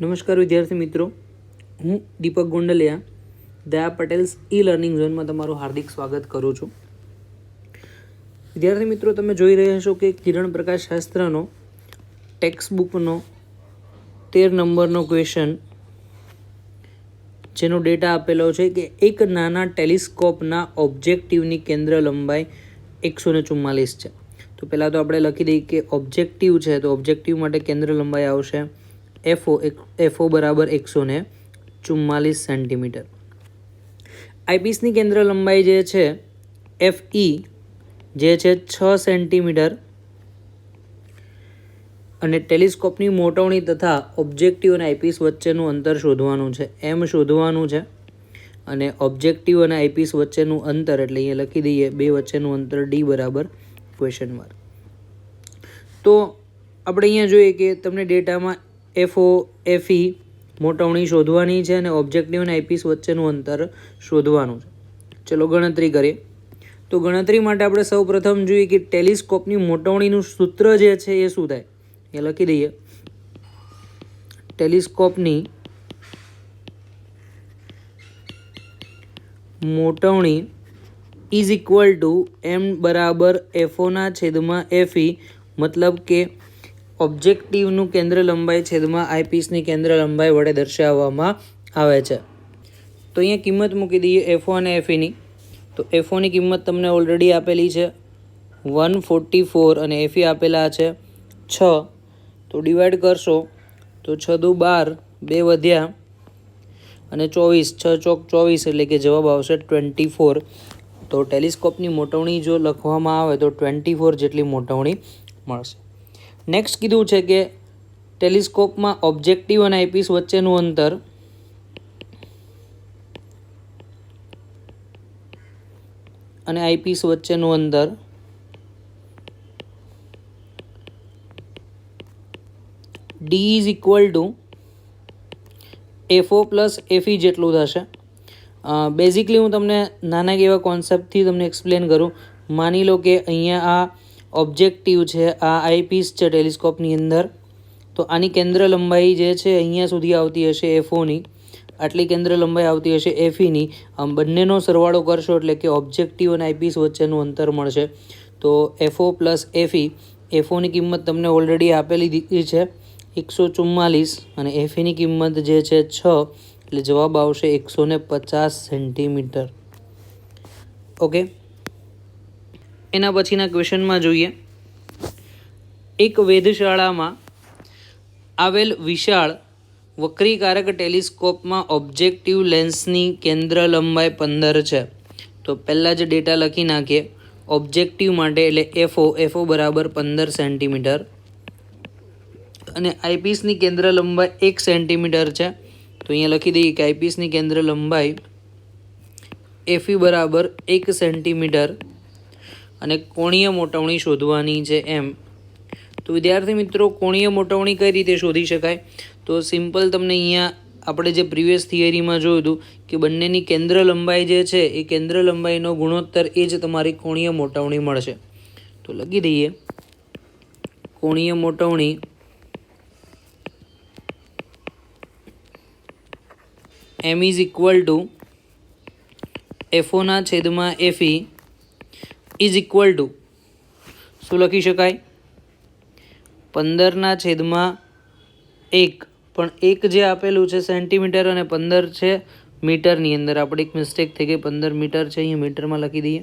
નમસ્કાર વિદ્યાર્થી મિત્રો, હું દીપક ગોંડલિયા દયા પટેલ્સ ઈ લર્નિંગ ઝોનમાં તમારું હાર્દિક સ્વાગત કરું છું. વિદ્યાર્થી મિત્રો, તમે જોઈ રહ્યા છો કે કિરણ પ્રકાશ શાસ્ત્રનો ટેક્સ્ટ બુકનો 13 નંબરનો ક્વેશ્ચન, જેનો ડેટા આપેલો છે કે એક નાના ટેલિસ્કોપના ઓબ્જેક્ટિવની કેન્દ્ર લંબાઈ 144 છે. તો પહેલાં તો આપણે લખી દઈએ કે ઓબ્જેક્ટિવ છે, તો ઓબ્જેક્ટિવ માટે કેન્દ્ર લંબાઈ આવશે FO બરાબર 144 સેન્ટીમીટર. આઈપીસની કેન્દ્ર લંબાઈ જે છે FE જે છે 6 સેન્ટીમીટર અને ટેલિસ્કોપની મોટવણી તથા ઓબ્જેક્ટિવ અને આઈપીસ વચ્ચેનું અંતર શોધવાનું છે, એમ શોધવાનું છે. અને ઓબ્જેક્ટિવ અને આઈપીસ વચ્ચેનું અંતર એટલે અહીંયા લખી દઈએ બે વચ્ચેનું અંતર D બરાબર ક્વેશ્ચન માર્ક. તો આપણે અહીંયા જોઈએ કે તમને ડેટામાં FO FE મોટવણી શોધવાની છે અને ઓબ્જેક્ટિવ અને આઈપીસ વચ્ચેનું અંતર શોધવાનું છે. ચલો ગણતરી કરીએ. તો ગણતરી માટે આપણે સૌ પ્રથમ જોઈએ કે ટેલિસ્કોપની મોટવણીનું સૂત્ર જે છે એ શું થાય, એ લખી દઈએ. ટેલિસ્કોપની મોટવણી ઇઝ ઇક્વલ ટુ M બરાબર FOના છેદમાં FE, મતલબ કે ઓબ્જેક્ટિવનું કેન્દ્ર લંબાઈ છેદમાં આઈપીસની કેન્દ્ર લંબાઈ વડે દર્શાવવામાં આવે છે. તો અહીંયા કિંમત મૂકી દઈએ FO અને FEની. તો FOની કિંમત તમને ઓલરેડી આપેલી છે 144 અને FE આપેલા છે 6. તો ડિવાઈડ કરશો તો 6 દુ 12, 2 વધ્યા અને 24, 6 ચોક 24 એટલે કે જવાબ આવશે 24. તો ટેલિસ્કોપની મોટવણી જો લખવામાં આવે તો 24 જેટલી મોટવણી મળશે. નેક્સ્ટ કીધું છે કે ટેલિસ્કોપમાં ઓબ્જેક્ટિવ અને આઈપીસ વચ્ચેનું અંતર અને આઈપીસ વચ્ચેનું અંતર D is equal two FO plus FE જેટલું થશે. બેઝિકલી હું તમને નાના એવા કોન્સેપ્ટથી તમને એક્સપ્લેન કરું. માની લો કે અહીંયા આ ઓબ્જેક્ટિવ છે, આ આઈપીસ છે ટેલિસ્કોપની અંદર. તો આની કેન્દ્ર લંબાઈ જે છે અહીંયા સુધી આવતી હશે FOની, આટલી કેન્દ્ર લંબાઈ આવતી હશે FEની. આમ બંનેનો સરવાળો કરશો એટલે કે ઓબ્જેક્ટિવ અને આઈપીસ વચ્ચેનું અંતર મળશે. તો FO પ્લસ FE, FOની કિંમત તમને ઓલરેડી આપેલી દીધી છે 144 અને FEની કિંમત જે છે 6, એટલે જવાબ આવશે 150 સેન્ટીમીટર. ઓકે, એના પછીના ક્વેશ્ચનમાં જોઈએ. એક વેધશાળામાં આવેલ વિશાળ વક્રીકારક ટેલિસ્કોપમાં ઓબ્જેક્ટિવ લેન્સની કેન્દ્ર લંબાઈ 15 છે. તો પહેલાં જ ડેટા લખી નાખીએ. ઓબ્જેક્ટિવ માટે એટલે FO બરાબર 15 સેન્ટીમીટર અને આઈપીસની કેન્દ્ર લંબાઈ 1 સેન્ટીમીટર છે. તો અહીંયા લખી દઈએ કે આઈપીસની કેન્દ્ર લંબાઈ FE બરાબર 1 સેન્ટીમીટર અને કોણીય મોટવણી શોધવાની છે એમ. તો વિદ્યાર્થી મિત્રો, કોણીય મોટવણી કઈ રીતે શોધી શકાય? તો સિમ્પલ તમને અહીંયા આપણે જે પ્રીવિયસ થિયરીમાં જોયું હતું કે બંનેની કેન્દ્ર લંબાઈ જે છે એ કેન્દ્ર લંબાઈનો ગુણોત્તર એ જ તમારી કોણીય મોટવણી મળશે. તો લખી દઈએ કોણીય મોટવણી M ઇઝ ઇક્વલ ટુ FOના છેદમાં FE ઇઝ ઇક્વલ ટુ શું લખી શકાય? 15ના છેદમાં 1, પણ 1 જે આપેલું છે સેન્ટીમીટર અને 15 છે મીટરની અંદર. આપણે એક મિસ્ટેક થઈ ગઈ, 15 મીટર છે, અહીંયા મીટરમાં લખી દઈએ.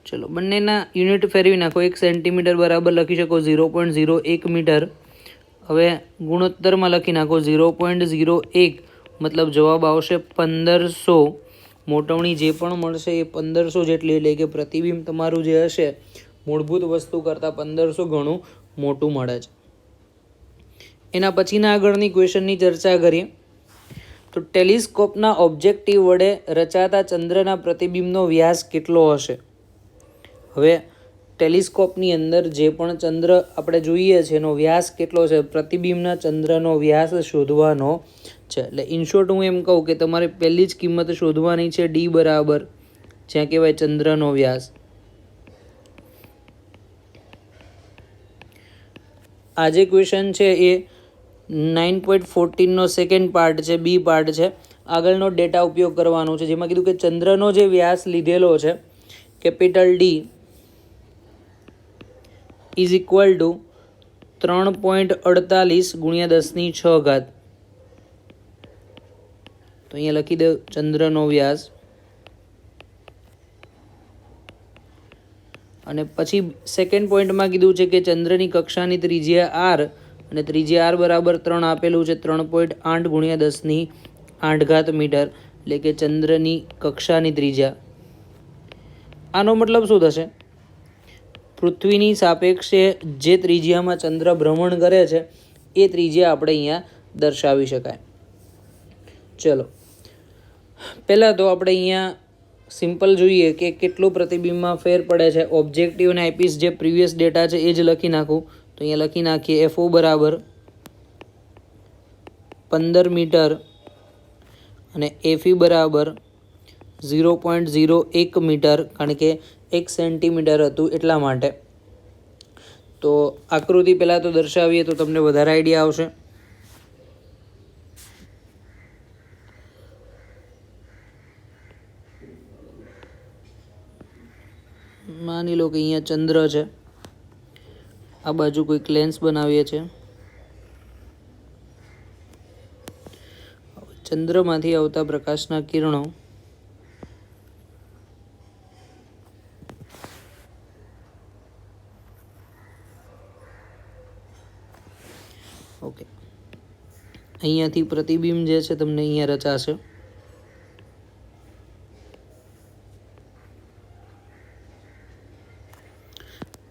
ચલો બંનેના યુનિટ ફેરવી નાખો. 1 સેન્ટીમીટર બરાબર લખી શકો 0.01 મીટર. હવે ગુણોત્તરમાં લખી નાખો 0.01, મતલબ જવાબ આવશે 1500. મોટવણી જે પણ મળશે એ 1500 જેટલી, એટલે કે પ્રતિબિંબ તમારું જે હશે મૂળભૂત વસ્તુ કરતાં 1500 ગણું મોટું મળે છે. એના પછીના આગળની ક્વેશ્ચનની ચર્ચા કરીએ. તો ટેલિસ્કોપના ઓબ્જેક્ટિવ વડે રચાતા ચંદ્રના પ્રતિબિંબનો વ્યાસ કેટલો હશે? હવે ટેલિસ્કોપની અંદર જે પણ ચંદ્ર આપણે જોઈએ છે એનો વ્યાસ કેટલો છે, પ્રતિબિંબના ચંદ્રનો વ્યાસ શોધવાનો છે. એટલે ઇન શોર્ટ હું એમ કહું કે તમારે પહેલી જ કિંમત શોધવાની છે D બરાબર, જ્યાં કહેવાય ચંદ્રનો વ્યાસ. આ જે ક્વેશ્ચન છે એ 9.14નો સેકન્ડ પાર્ટ છે, બી પાર્ટ છે. આગળનો ડેટા ઉપયોગ કરવાનો છે, જેમાં કીધું કે ચંદ્રનો જે વ્યાસ લીધેલો છે capital D is equal two 3.48 ગુણ્યા 10⁶. તો અહીંયા લખી દો ચંદ્રનો વ્યાસ. અને પછી સેકન્ડ પોઈન્ટમાં કીધું છે કે ચંદ્રની કક્ષાની ત્રિજ્યા આર, અને ત્રિજ્યા આર બરાબર 3 આપેલું છે, 3.8 ગુણ્યા 10⁸ મીટર, એટલે કે ચંદ્રની કક્ષાની ત્રિજ્યા. આનો મતલબ શું થશે? પૃથ્વીની સાપેક્ષે જે ત્રિજ્યામાં ચંદ્ર ભ્રમણ કરે છે એ ત્રિજ્યા આપણે અહીંયા દર્શાવી શકાય. ચલો, પહેલાં તો આપણે અહીંયા સિમ્પલ જોઈએ કે કેટલું પ્રતિબિંબમાં ફેર પડે છે. ઓબ્જેક્ટિવ અને આઈપીસ જે પ્રીવિયસ ડેટા છે એ જ લખી નાખું. તો અહીંયા લખી નાખીએ FO બરાબર 15 મીટર અને FE બરાબર 0.01 મીટર, કારણ કે 1 સેન્ટીમીટર હતું એટલા માટે. તો આકૃતિ પહેલાં તો દર્શાવીએ તો તમને વધારે આઈડિયા આવશે. માની લો કે અહીંયા ચંદ્ર છે, આ બાજુ કોઈક લેન્સ બનાવીએ છીએ. ચંદ્રમાંથી આવતા પ્રકાશના કિરણો ઓકે, અહીંયાથી પ્રતિબિંબ જે છે તમને અહીંયા રચાશે.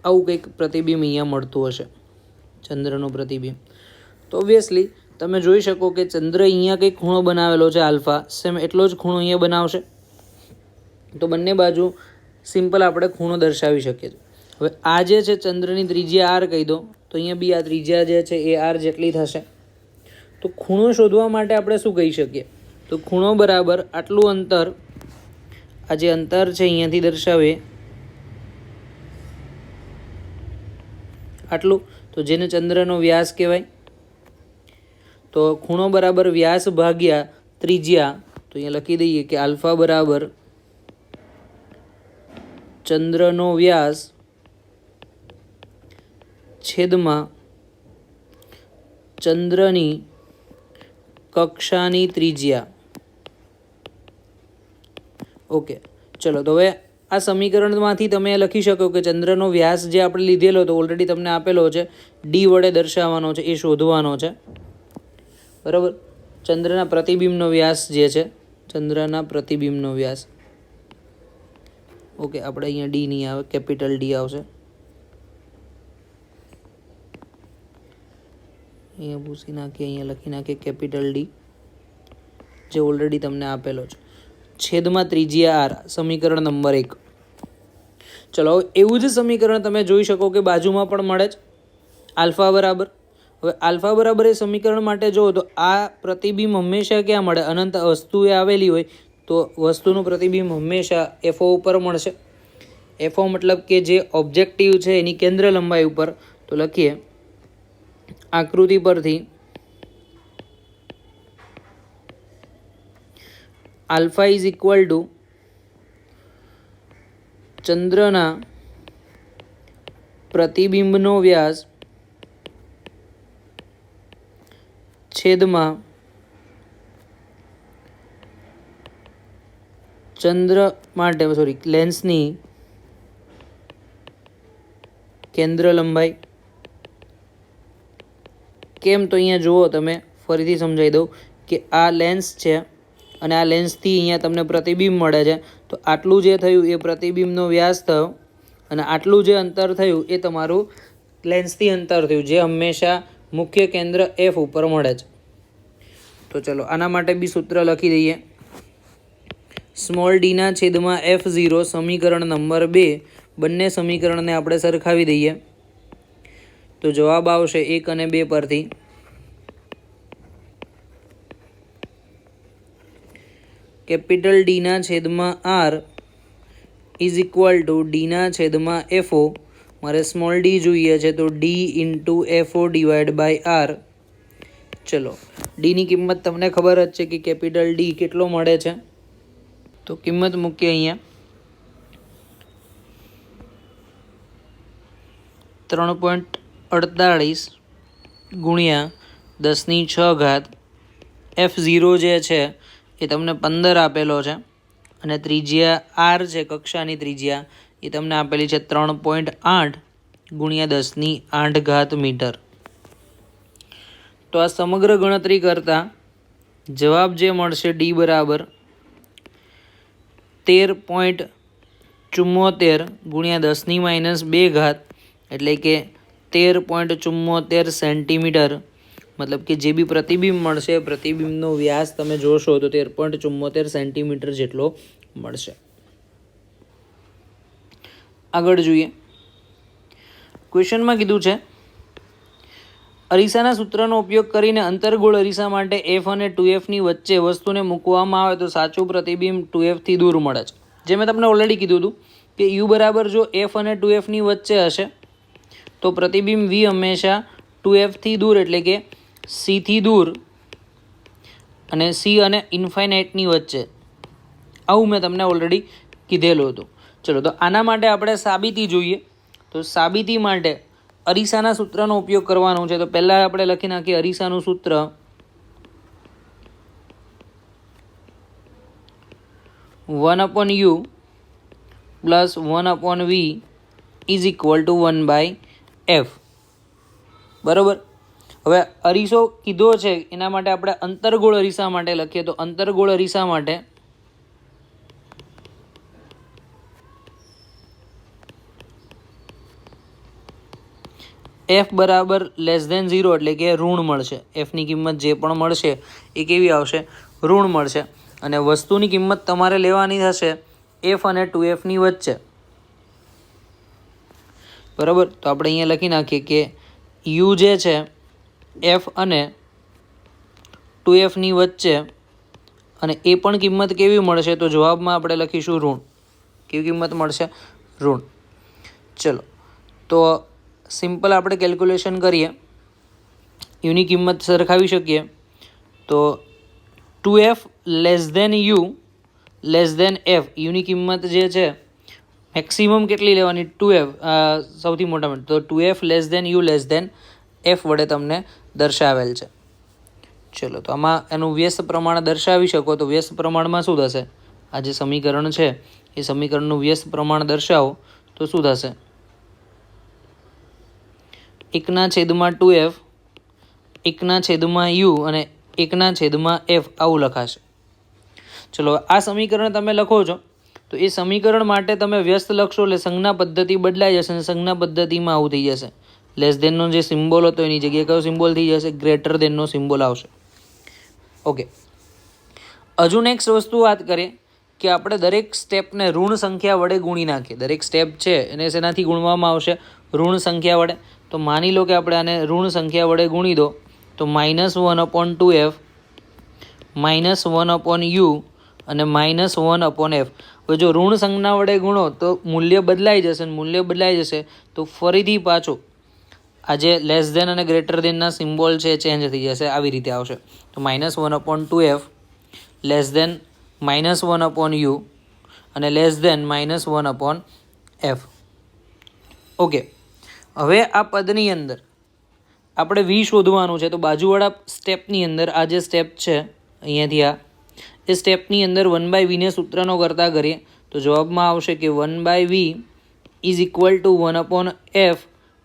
આવું કંઈક પ્રતિબિંબ અહીંયા મળતું હશે, ચંદ્રનું પ્રતિબિંબ. તો ઓબ્વિયસલી તમે જોઈ શકો કે ચંદ્ર અહીંયા કંઈક ખૂણો બનાવેલો છે આલ્ફા, સેમ એટલો જ ખૂણો અહીંયા બનાવશે. તો બંને બાજુ સિમ્પલ આપણે ખૂણો દર્શાવી શકીએ છીએ. હવે આ જે છે ચંદ્રની ત્રિજ્યા આર કહી દો, તો અહીંયા બી આ ત્રિજ્યા જે છે એ આર જેટલી થશે. તો ખૂણો શોધવા માટે આપણે શું કહી શકીએ? તો ખૂણો બરાબર આટલું અંતર, આ જે અંતર છે અહીંયાથી દર્શાવીએ આટલું, તો જેને ચંદ્રનો વ્યાસ કહેવાય. તો ખૂણો બરાબર વ્યાસ ભાગ્યા ત્રિજ્યા. તો અહીંયા લખી દઈએ કે આલ્ફા બરાબર ચંદ્રનો વ્યાસ છેદમાં ચંદ્રની કક્ષાની ત્રિજ્યા. ઓકે, ચલો. તો હવે આ સમીકરણમાંથી તમે લખી શકો કે ચંદ્રનો વ્યાસ જે આપણે લીધેલો તો ઓલરેડી તમને આપેલો છે, ડી વડે દર્શાવવાનો છે, એ શોધવાનો છે. બરાબર. ચંદ્રના પ્રતિબિંબનો વ્યાસ જે છે, ચંદ્રના પ્રતિબિંબનો વ્યાસ. ઓકે, આપણે અહીંયા ડી નહીં આવે, કેપિટલ ડી આવશે. અહીંયા ભૂસી નાખીએ, અહીંયા લખી નાખીએ કેપિટલ ડી, જે ઓલરેડી તમને આપેલો છે, છેદમાં ત્રિજ્યા આર, સમીકરણ નંબર 1. ચલો, એવું જ સમીકરણ તમે જોઈ શકો કે બાજુમાં પણ મળે છે, આલ્ફા બરાબર. હવે આલ્ફા બરાબર એ સમીકરણ માટે જુઓ તો આ પ્રતિબિંબ હંમેશા ક્યાં મળે? અનંત વસ્તુ એ આવેલી હોય તો વસ્તુનું પ્રતિબિંબ હંમેશા FO ઉપર મળશે. FO મતલબ કે જે ઓબ્જેક્ટિવ છે એની કેન્દ્ર લંબાઈ ઉપર. તો લખીએ આકૃતિ પરથી આલ્ફા ઇઝ ઇક્વલ ટુ ચંદ્રના પ્રતિબિંબનો વ્યાસ છેદમાં ચંદ્ર માટે લેન્સની કેન્દ્ર લંબાઈ. કેમ? તો અહીંયા જુઓ, તમે ફરીથી સમજાવી દઉં કે આ લેન્સ છે અને આ લેન્સથી અહીંયા તમને પ્રતિબિંબ મળે છે. તો આટલું જે થયું એ પ્રતિબિંબનો વ્યાસ થયો, અને આટલું જે અંતર થયું એ તમારું લેન્સથી અંતર થયું, જે હંમેશા મુખ્ય કેન્દ્ર F ઉપર મળે છે. તો ચલો, આના માટે બી સૂત્ર લખી દઈએ. સ્મોલ ડીના છેદમાં F0 સમીકરણ નંબર 2, બંને સમીકરણને આપણે સરખાવી દઈએ તો જવાબ આવશે 1 અને 2 પરથી. કેપિટલ ડીના છેદમાં આર ઇઝ ઇક્વલ ટુ ડીના છેદમાં FO મારે સ્મોલ ડી જોઈએ છે, તો D into FO divide by R. ચલો, ડીની કિંમત તમને ખબર જ છે કે કેપિટલ ડી કેટલો મળે છે, તો કિંમત મૂકીએ અહીંયા 3.48 ગુણ્યા 10⁶ F0 જે છે એ તમને 15 આપેલો છે, અને ત્રિજ્યા આર છે, કક્ષાની ત્રિજ્યા એ તમને આપેલી છે 3.8 ગુણ્યા 10⁸ મીટર. તો આ સમગ્ર ગણતરી કરતા જવાબ જે મળશે ડી બરાબર 13.74 ગુણ્યા 10⁻², એટલે કે 13.74 સેન્ટીમીટર. મતલબ કે જે બી પ્રતિબિંબ મળશે, પ્રતિબિંબનો વ્યાસ તમે જોશો તો 13.74 સેન્ટીમીટર જેટલો મળશે. આગળ જોઈએ, ક્વેશ્ચનમાં કીધું છે અરીસાના સૂત્રનો ઉપયોગ કરીને અંતર્ગોળ અરીસા માટે એફ અને 2Fની વચ્ચે વસ્તુને મૂકવામાં આવે તો સાચું પ્રતિબિંબ 2Fથી દૂર મળે છે. જે મેં તમને ઓલરેડી કીધું હતું કે યુ બરાબર જો એફ અને 2Fની વચ્ચે હશે તો પ્રતિબિંબ વી હંમેશા 2Fથી દૂર, એટલે કે સીથી દૂર, અને સી અને ઇન્ફાઇનાઇટની વચ્ચે. આવું મેં તમને ઓલરેડી કીધેલું હતું. ચલો, તો આના માટે આપણે સાબિતી જોઈએ. તો સાબિતી માટે અરીસાના સૂત્રનો ઉપયોગ કરવાનો છે. તો પહેલાં આપણે લખી નાખીએ અરીસાનું સૂત્ર. One upon you plus 1/v is equal two 1/f. બરાબર. હવે અરીસો કીધો છે એના માટે આપણે અંતર્ગોળ અરીસા માટે લખીએ. તો અંતર્ગોળ અરીસા માટે એફ બરાબર <0, એટલે કે ઋણ મળશે. એફની કિંમત જે પણ મળશે એ કેવી આવશે? ઋણ મળશે. અને વસ્તુની કિંમત તમારે લેવાની થશે એફ અને 2Fની વચ્ચે. બરાબર. તો આપણે અહીંયા લખી નાખીએ કે યુ જે છે એફ અને 2Fની વચ્ચે, અને એ પણ કિંમત કેવી મળશે? તો જવાબમાં આપણે લખીશું ઋણ. કેવી કિંમત મળશે? ઋણ. ચલો, તો સિમ્પલ આપણે કેલ્ક્યુલેશન કરીએ, યુની કિંમત સરખાવી શકીએ. તો 2F u f, યુની કિંમત જે છે મેક્સિમમ કેટલી લેવાની? 2F સૌથી મોટામાં. તો 2F u f વડે તમને દર્શાવેલ છે. ચલો, તો આમાં એનું વ્યસ્ત પ્રમાણ દર્શાવી શકો. તો વ્યસ્ત પ્રમાણમાં શું થશે? આ જે સમીકરણ છે એ સમીકરણનું વ્યસ્ત પ્રમાણ દર્શાવો તો શું થશે? 1/2F 1/u અને 1/f આવું લખાશે. ચલો, આ સમીકરણ તમે લખો છો તો એ સમીકરણ માટે તમે વ્યસ્ત લખશો એટલે સંજ્ઞા પદ્ધતિ બદલાઈ જશે, અને સંજ્ઞા પદ્ધતિમાં આવું થઈ જશે. લેસ ધેનનો જે સિમ્બોલ હતો એની જગ્યાએ કયો સિમ્બોલ થઈ જશે? ગ્રેટર ધેનનો સિમ્બોલ આવશે. ઓકે, હજુ નેક્સ્ટ વસ્તુ વાત કરીએ કે આપણે દરેક સ્ટેપને ઋણ સંખ્યા વડે ગુણી નાખીએ. દરેક સ્ટેપ છે એને શેનાથી ગુણવામાં આવશે? ઋણ સંખ્યા વડે. તો માની લો કે આપણે આને ઋણ સંખ્યા વડે ગુણી દો તો -1/2F -1/u અને -1/f. હવે જો ઋણ સંજ્ઞા વડે ગુણો તો મૂલ્ય બદલાઈ જશે, અને મૂલ્ય બદલાઈ જશે તો ફરીથી પાછું આ જે લેસ ધેન અને ગ્રેટર ધેનના સિમ્બોલ છે ચેન્જ થઈ જશે. આવી રીતે આવશે. તો -1/2F લેસ ધેન -1/u અને લેસ ધેન -1/f. ઓકે, હવે આ પદની અંદર આપણે વી શોધવાનું છે. તો બાજુવાળા સ્ટેપની અંદર આ જે સ્ટેપ છે અહીંયાથી આ એ સ્ટેપની અંદર 1/v ને સૂત્રનો કરતા કરીએ તો જવાબમાં આવશે કે 1/v is equal two 1/f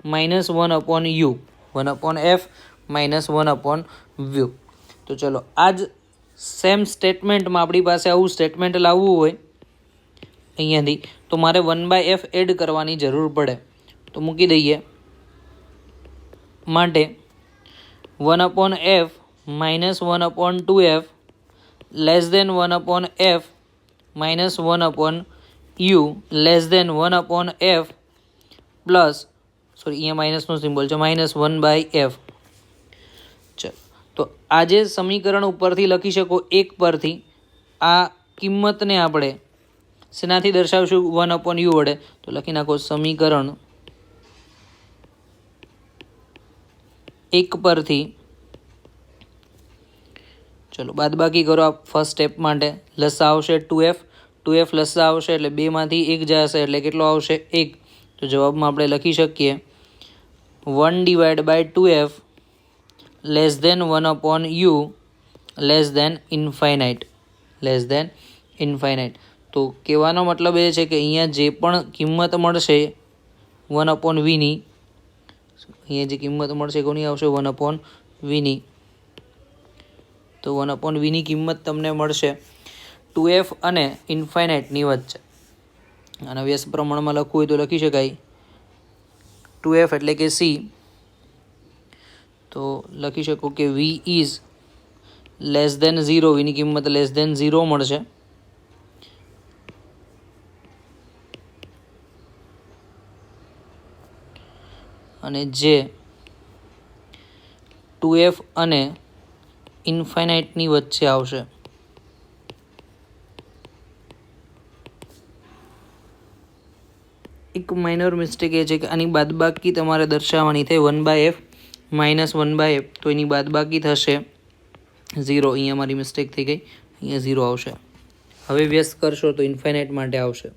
-1/u 1/f -1/v. તો ચલો, આ જ સેમ સ્ટેટમેન્ટમાં આપણી પાસે આવું સ્ટેટમેન્ટ લાવવું હોય અહીંયાથી તો મારે 1/f એડ કરવાની જરૂર પડે. તો મૂકી દઈએ. માટે 1/f -1/2F less than 1/f -1/u less than 1/f plus અહીંયા માઇનસનો સિમ્બોલ છે -1/f. ચલો, તો આ જે સમીકરણ ઉપરથી લખી શકો એક પરથી આ કિંમતને આપણે શેનાથી દર્શાવશું? 1/u વડે. તો લખી નાખો સમીકરણ 1 પરથી ચલો બાદબાકી કરો આ ફર્સ્ટ સ્ટેપ માટે. લસા આવશે 2f લસા આવશે એટલે 2માંથી 1 જશે એટલે કેટલો આવશે 1. તો જવાબમાં આપણે લખી શકીએ 1/2f less than 1/u less than infinite. તો કહેવાનો મતલબ એ છે કે અહીંયા જે પણ કિંમત મળશે 1/vની, અહીંયા જે કિંમત મળશે કોની આવશે 1/vની. તો 1/vની કિંમત તમને મળશે 2f અને ઇન્ફાઇનાઇટની વચ્ચે. અને વ્યસ્ત પ્રમાણમાં લખવું હોય તો લખી શકાય 2f એટલે કે c. તો લખી શકો કે v ઇઝ લેસ ધેન 0, vની કિંમત લેસ ધેન 0 મળશે. અને જે 2f અને ઇન્ફાઇનાઇટની વચ્ચે આવશે. એક માઇનર મિસ્ટેક એ છે કે આની બાદબાકી તમારે દર્શાવવાની થાય 1/f માઇનસ 1/f, તો એની બાદબાકી થશે 0. અહીંયા મારી મિસ્ટેક થઈ ગઈ, અહીંયા 0 આવશે. હવે વ્યસ્ત કરશો તો ઇન્ફાઇનાઇટ માટે આવશે.